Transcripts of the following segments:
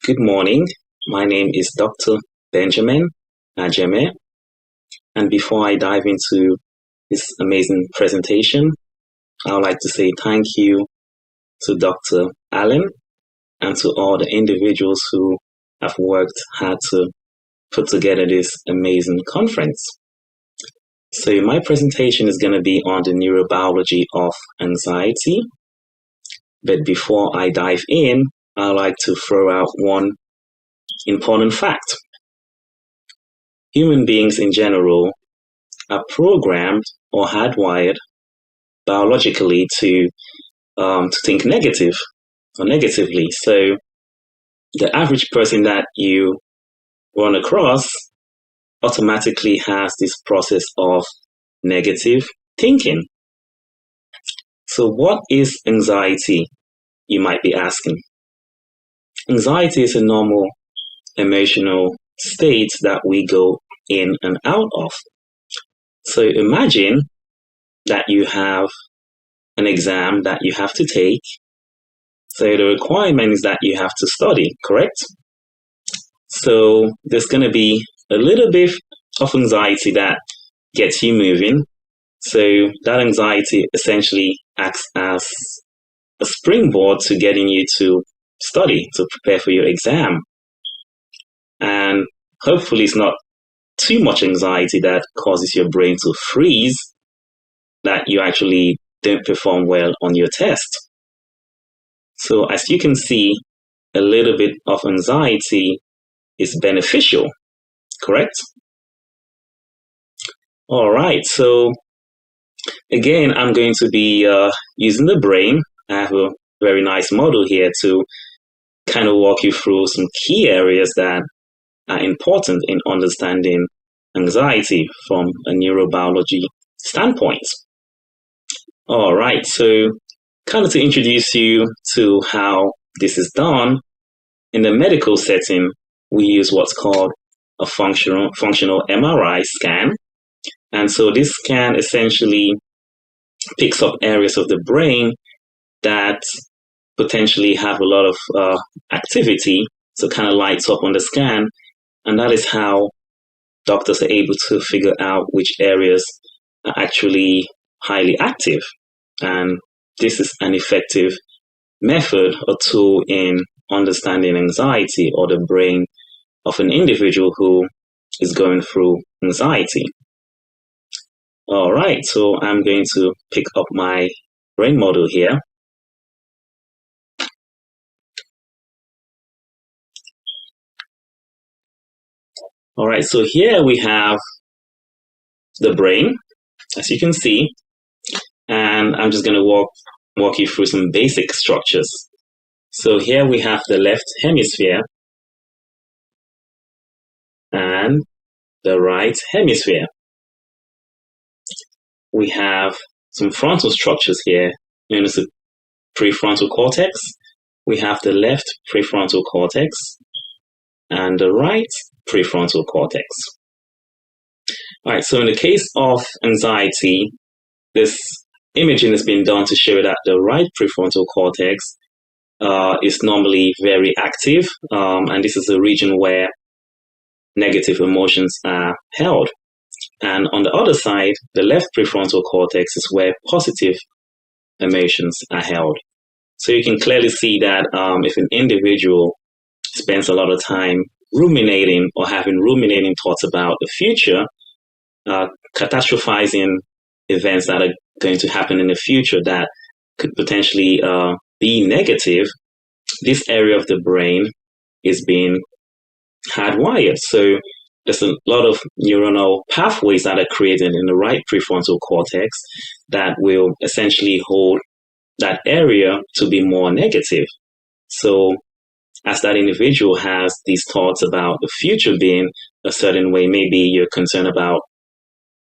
Good morning. My name is Dr. Benjamin Najeme. And before I dive into this amazing presentation, I would like to say thank you to Dr. Allen and to all the individuals who have worked hard to put together this amazing conference. So my presentation is going to be on the neurobiology of anxiety. But before I dive in, I'd like to throw out one important fact. Human beings in general are programmed or hardwired biologically to think negative or negatively. So the average person that you run across automatically has this process of negative thinking. So what is anxiety, you might be asking? Anxiety is a normal emotional state that we go in and out of. So imagine that you have an exam that you have to take. So the requirement is that you have to study, correct? So there's going to be a little bit of anxiety that gets you moving. So that anxiety essentially acts as a springboard to getting you to study, to prepare for your exam. And hopefully it's not too much anxiety that causes your brain to freeze, that you actually don't perform well on your test. So as you can see, a little bit of anxiety is beneficial, correct? All right, so again, I'm going to be using the brain. I have a very nice model here to kind of walk you through some key areas that are important in understanding anxiety from a neurobiology standpoint. All right, so kind of to introduce you to how this is done, in the medical setting, we use what's called a functional MRI scan. And so this scan essentially picks up areas of the brain that potentially have a lot of activity, so kind of lights up on the scan. And that is how doctors are able to figure out which areas are actually highly active. And this is an effective method or tool in understanding anxiety or the brain of an individual who is going through anxiety. All right, so I'm going to pick up my brain model here. All right, so here we have the brain, as you can see, and I'm just going to walk you through some basic structures. So here we have the left hemisphere and the right hemisphere. We have some frontal structures here, known as the prefrontal cortex. We have the left prefrontal cortex and the right prefrontal cortex. All right, so in the case of anxiety, this imaging has been done to show that the right prefrontal cortex is normally very active, and this is the region where negative emotions are held. And on the other side, the left prefrontal cortex is where positive emotions are held. So you can clearly see that if an individual spends a lot of time ruminating or having ruminating thoughts about the future, catastrophizing events that are going to happen in the future that could potentially be negative, this area of the brain is being hardwired. So there's a lot of neuronal pathways that are created in the right prefrontal cortex that will essentially hold that area to be more negative. So as that individual has these thoughts about the future being a certain way, maybe you're concerned about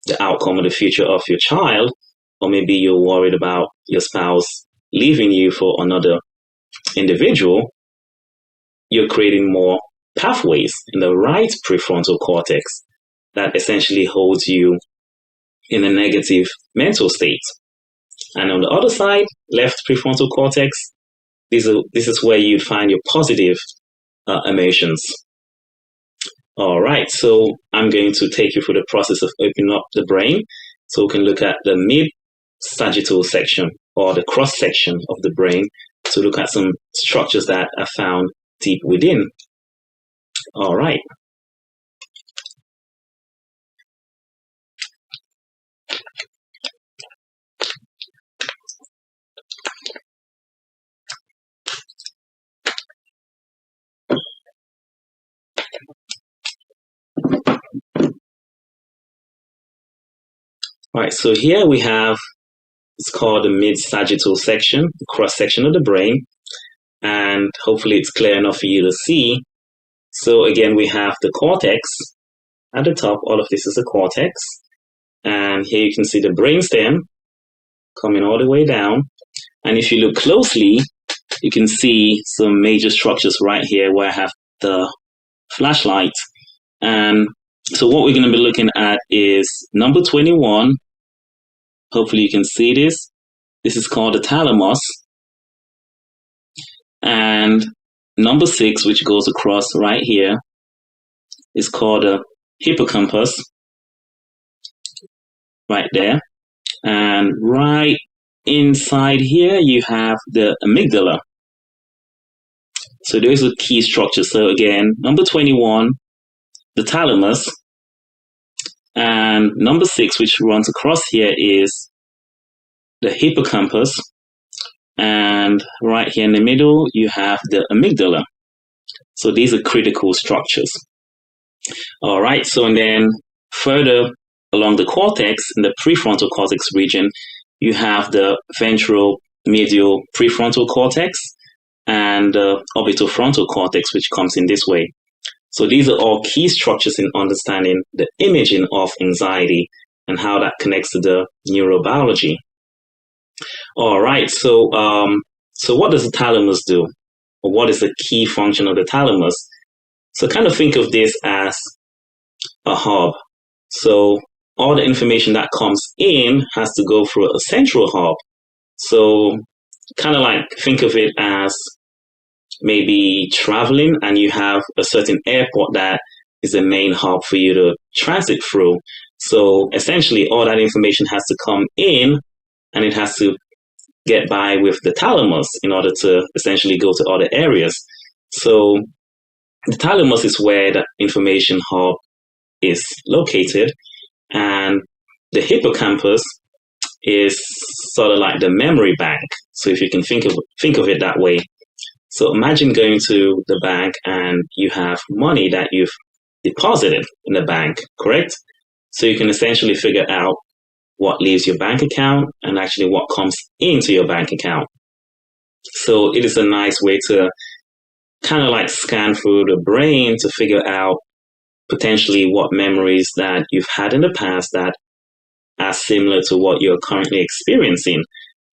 the outcome of the future of your child, or maybe you're worried about your spouse leaving you for another individual, you're creating more pathways in the right prefrontal cortex that essentially holds you in a negative mental state. And on the other side, left prefrontal cortex, this is where you find your positive emotions. All right, so I'm going to take you through the process of opening up the brain so we can look at the mid-sagittal section or the cross section of the brain to look at some structures that are found deep within. All right. All right, so here we have, it's called the mid-sagittal section, the cross section of the brain, and hopefully it's clear enough for you to see. So again, we have the cortex at the top. All of this is the cortex, and here you can see the brainstem coming all the way down. And if you look closely, you can see some major structures right here where I have the flashlight. And so what we're going to be looking at is number 21. Hopefully you can see this. This is called the thalamus. And number 6, which goes across right here, is called the hippocampus. Right there. And right inside here, you have the amygdala. So those are key structures. So again, number 21, the thalamus. And number 6, which runs across here, is the hippocampus. And right here in the middle, you have the amygdala. So these are critical structures. All right, so and then further along the cortex, in the prefrontal cortex region, you have the ventral medial prefrontal cortex and the orbitofrontal cortex, which comes in this way. So these are all key structures in understanding the imaging of anxiety and how that connects to the neurobiology. All right, so what does the thalamus do? Or what is the key function of the thalamus? So kind of think of this as a hub. So all the information that comes in has to go through a central hub. So kind of like think of it as maybe traveling and you have a certain airport that is the main hub for you to transit through. So essentially all that information has to come in and it has to get by with the thalamus in order to essentially go to other areas. So the thalamus is where the information hub is located, and the hippocampus is sort of like the memory bank. So if you can think of it that way. So imagine going to the bank and you have money that you've deposited in the bank, correct? So you can essentially figure out what leaves your bank account and actually what comes into your bank account. So it is a nice way to kind of like scan through the brain to figure out potentially what memories that you've had in the past that are similar to what you're currently experiencing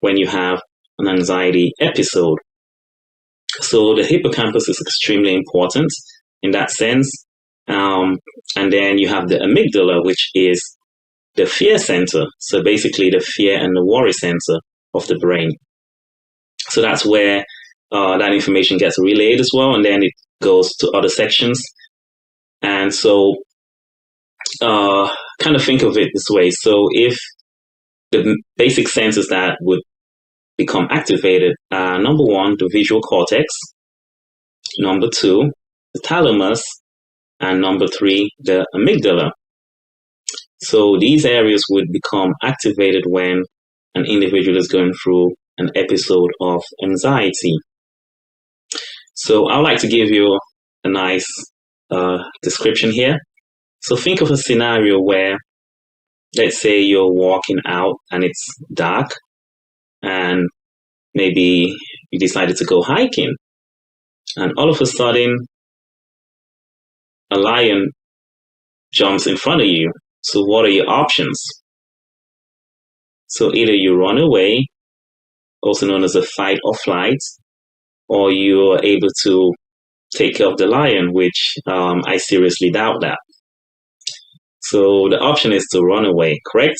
when you have an anxiety episode. So the hippocampus is extremely important in that sense. And then you have the amygdala, which is the fear center. So basically the fear and the worry center of the brain. So that's where that information gets relayed as well. And then it goes to other sections. And so kind of think of it this way. So if the basic senses that would become activated are number 1, the visual cortex, number 2, the thalamus, and number 3, the amygdala. So these areas would become activated when an individual is going through an episode of anxiety. So I would like to give you a nice description here. So think of a scenario where, let's say you're walking out and it's dark and maybe you decided to go hiking and all of a sudden a lion jumps in front of you. So what are your options? So either you run away, also known as a fight or flight, or you are able to take care of the lion, which I seriously doubt that. So the option is to run away, correct?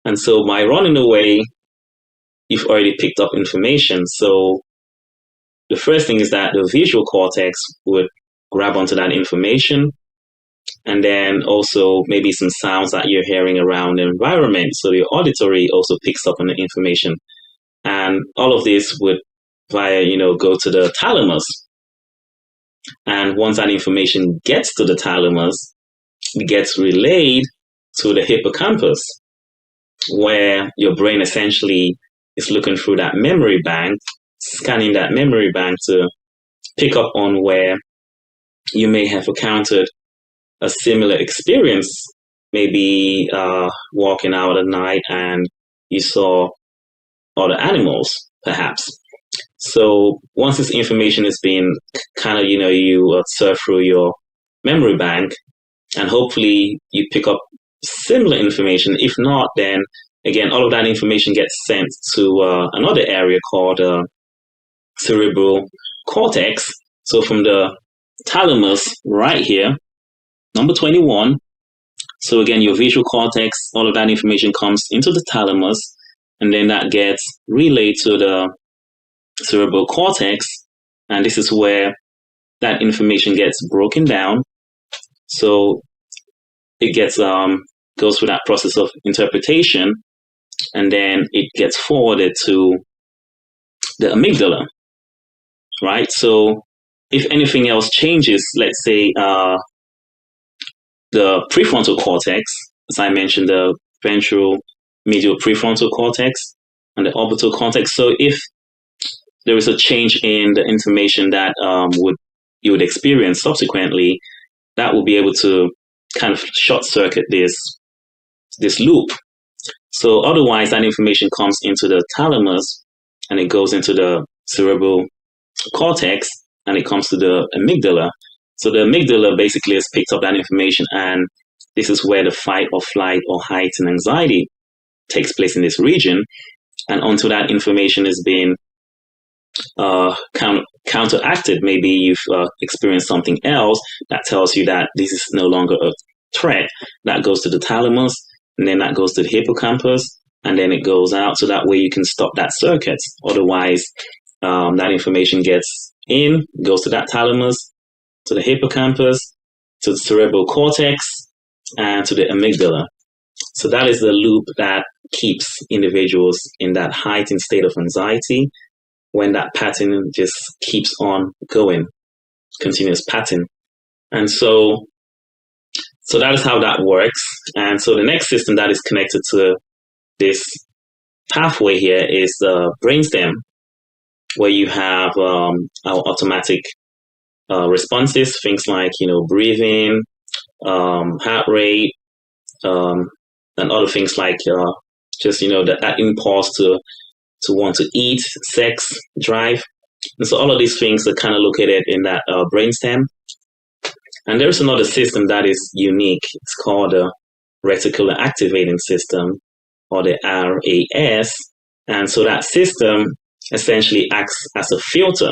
And so by running away, you've already picked up information. So the first thing is that the visual cortex would grab onto that information, and then also maybe some sounds that you're hearing around the environment. So the auditory also picks up on the information. And all of this would go to the thalamus. And once that information gets to the thalamus, it gets relayed to the hippocampus, where your brain essentially is looking through that memory bank, scanning that memory bank to pick up on where you may have encountered a similar experience, maybe walking out at night and you saw other animals, perhaps. So once this information is being kind of, you surf through your memory bank, and hopefully you pick up similar information. If not, then again, all of that information gets sent to another area called cerebral cortex. So from the thalamus right here, number 21. So again, your visual cortex, all of that information comes into the thalamus, and then that gets relayed to the cerebral cortex. And this is where that information gets broken down. So it gets goes through that process of interpretation, and then it gets forwarded to the amygdala, right? So if anything else changes, let's say the prefrontal cortex, as I mentioned, the ventral medial prefrontal cortex and the orbital cortex. So if there is a change in the information that you would experience subsequently, that will be able to kind of short circuit this loop. So otherwise, that information comes into the thalamus and it goes into the cerebral cortex and it comes to the amygdala. So the amygdala basically has picked up that information, and this is where the fight or flight or heightened anxiety takes place in this region. And until that information is being counteracted, maybe you've experienced something else that tells you that this is no longer a threat, that goes to the thalamus, and then that goes to the hippocampus, and then it goes out. So that way you can stop that circuit. Otherwise, that information gets in, goes to that thalamus, to the hippocampus, to the cerebral cortex, and to the amygdala. So that is the loop that keeps individuals in that heightened state of anxiety, when that pattern just keeps on going, continuous pattern. And so that is how that works. And so the next system that is connected to this pathway here is the brainstem, where you have our automatic responses, things like, breathing, heart rate, and other things like just, that impulse to want to eat, sex, drive. And so all of these things are kind of located in that brainstem. And there's another system that is unique. It's called the reticular activating system, or the RAS. And so that system essentially acts as a filter.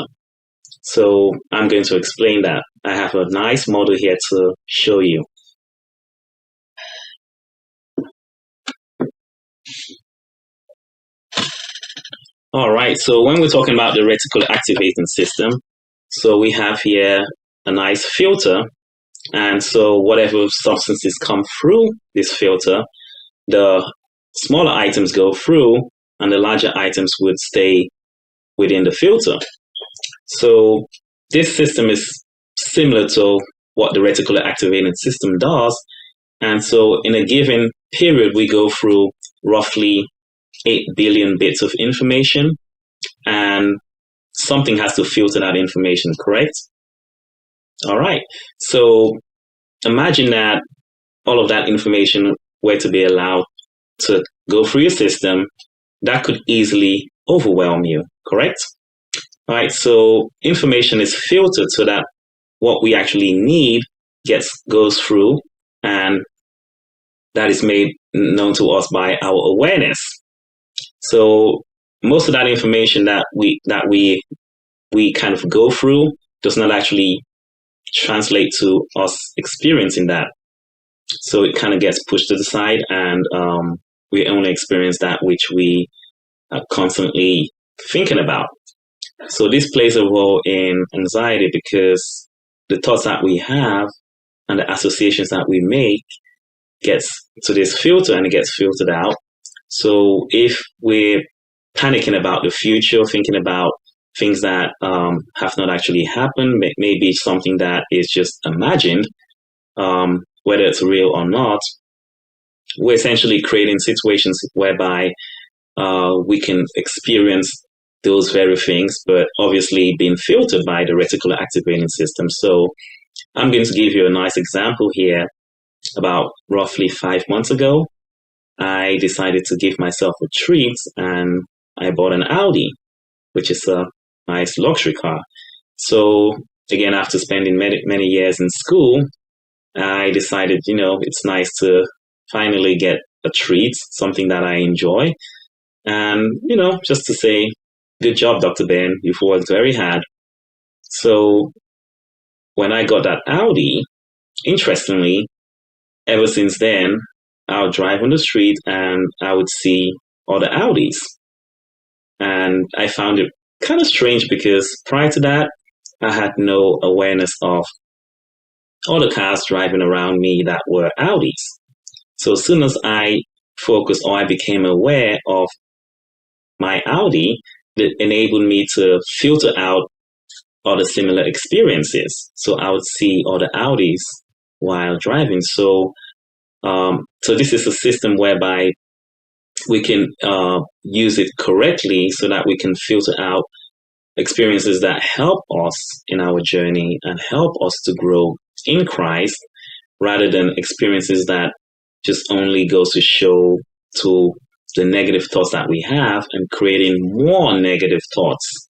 So I'm going to explain that. I have a nice model here to show you. All right, so when we're talking about the reticular activating system, so we have here a nice filter. And so whatever substances come through this filter, the smaller items go through and the larger items would stay within the filter. So this system is similar to what the reticular activating system does. And so in a given period, we go through roughly 8 billion bits of information, and something has to filter that information, correct? All right. So imagine that all of that information were to be allowed to go through your system. That could easily overwhelm you, correct? All right. So information is filtered so that what we actually need goes through, and that is made known to us by our awareness. So most of that information that we kind of go through does not actually translate to us experiencing that. So it kind of gets pushed to the side, and we only experience that which we are constantly thinking about. So this plays a role in anxiety because the thoughts that we have and the associations that we make gets to this filter and it gets filtered out. So if we're panicking about the future, thinking about things that have not actually happened, maybe something that is just imagined, whether it's real or not, we're essentially creating situations whereby we can experience those very things, but obviously being filtered by the reticular activating system. So I'm going to give you a nice example here. About roughly 5 months ago, I decided to give myself a treat and I bought an Audi, which is a nice luxury car. So again, after spending many years in school, I decided, it's nice to finally get a treat, something that I enjoy. And, just to say, good job, Dr. Ben, you've worked very hard. So when I got that Audi, interestingly, ever since then, I would drive on the street and I would see other Audis. And I found it kind of strange because prior to that, I had no awareness of other cars driving around me that were Audis. So as soon as I focused or I became aware of my Audi, that enabled me to filter out other similar experiences. So I would see other Audis while driving. So this is a system whereby we can use it correctly so that we can filter out experiences that help us in our journey and help us to grow in Christ, rather than experiences that just only goes to show to the negative thoughts that we have and creating more negative thoughts.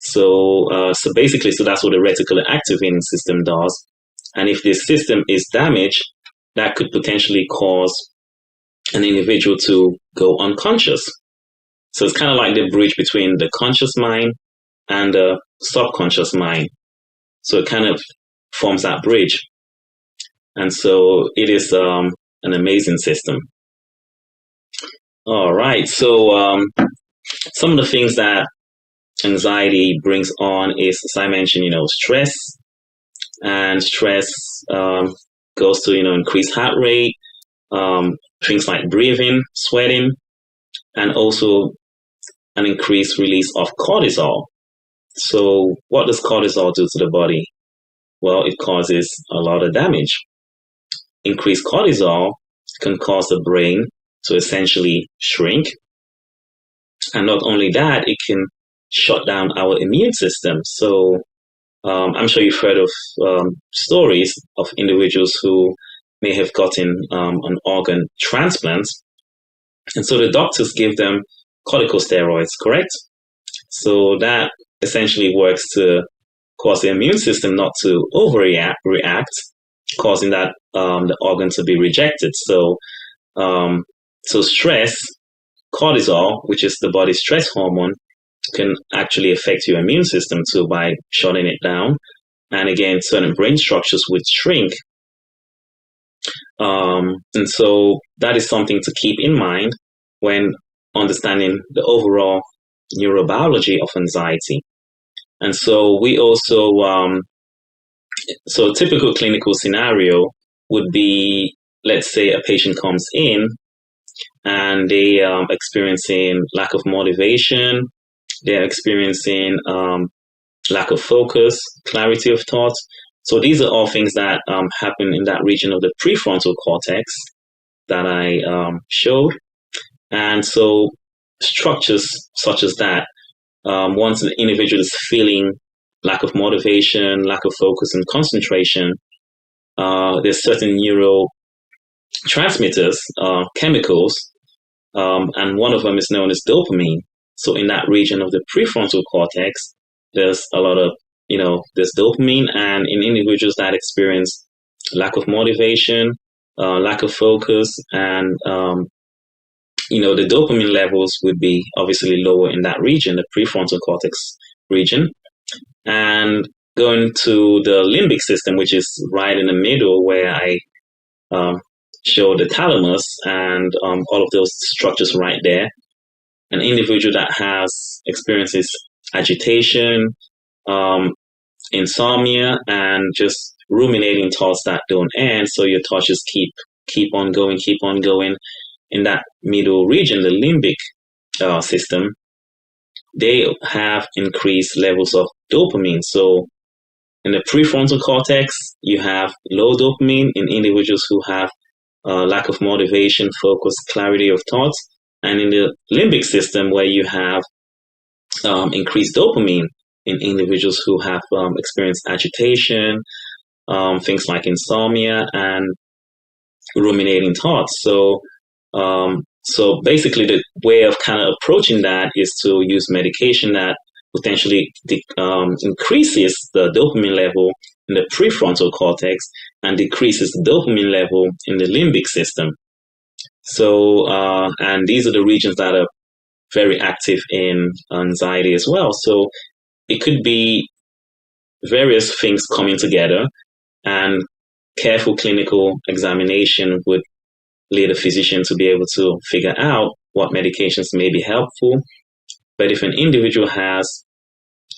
So basically, that's what the reticular activating system does. And if this system is damaged, that could potentially cause an individual to go unconscious. So it's kind of like the bridge between the conscious mind and the subconscious mind. So it kind of forms that bridge. And so it is an amazing system. All right. So some of the things that anxiety brings on is, as I mentioned, stress. And stress goes to, increased heart rate, things like breathing, sweating, and also an increased release of cortisol. So what does cortisol do to the body? Well, it causes a lot of damage. Increased cortisol can cause the brain to essentially shrink. And not only that, it can shut down our immune system. So I'm sure you've heard of stories of individuals who may have gotten an organ transplant. And so the doctors give them corticosteroids, correct? So that essentially works to cause the immune system not to overreact, causing that the organ to be rejected. So stress, cortisol, which is the body's stress hormone, can actually affect your immune system too by shutting it down. And again, certain brain structures would shrink. And so that is something to keep in mind when understanding the overall neurobiology of anxiety. And so we also, so a typical clinical scenario would be, let's say a patient comes in and they are experiencing lack of motivation, they're experiencing lack of focus, clarity of thought. So these are all things that happen in that region of the prefrontal cortex that I showed. And so structures such as that, once an individual is feeling lack of motivation, lack of focus and concentration, there's certain neurotransmitters, chemicals, and one of them is known as dopamine. So in that region of the prefrontal cortex, there's a lot of, there's dopamine, and in individuals that experience lack of motivation, lack of focus, and, the dopamine levels would be obviously lower in that region, the prefrontal cortex region. And going to the limbic system, which is right in the middle where I show the thalamus and all of those structures right there. An individual that experiences agitation, um, insomnia, and just ruminating thoughts that don't end. So your thoughts just keep on going. In that middle region, the limbic system, they have increased levels of dopamine. So in the prefrontal cortex, you have low dopamine in individuals who have lack of motivation, focus, clarity of thoughts. And in the limbic system, where you have increased dopamine in individuals who have experienced agitation, things like insomnia and ruminating thoughts. So basically, the way of kind of approaching that is to use medication that potentially increases the dopamine level in the prefrontal cortex and decreases the dopamine level in the limbic system. So, and these are the regions that are very active in anxiety as well. So it could be various things coming together, and careful clinical examination would lead a physician to be able to figure out what medications may be helpful. But if an individual has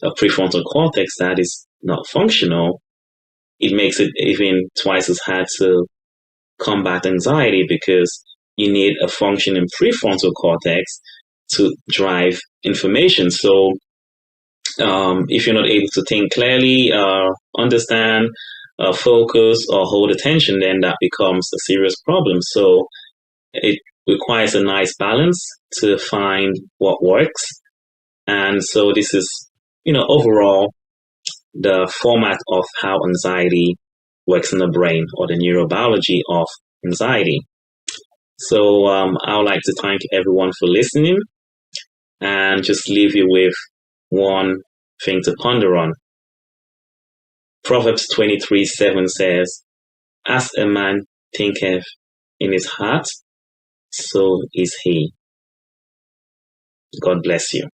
a prefrontal cortex that is not functional, it makes it even twice as hard to combat anxiety, because you need a functioning prefrontal cortex to drive information. So if you're not able to think clearly, understand, focus, or hold attention, then that becomes a serious problem. So it requires a nice balance to find what works. And so this is, overall the format of how anxiety works in the brain, or the neurobiology of anxiety. So I would like to thank everyone for listening, and just leave you with one thing to ponder on. Proverbs 23:7 says, "As a man thinketh in his heart, so is he." God bless you.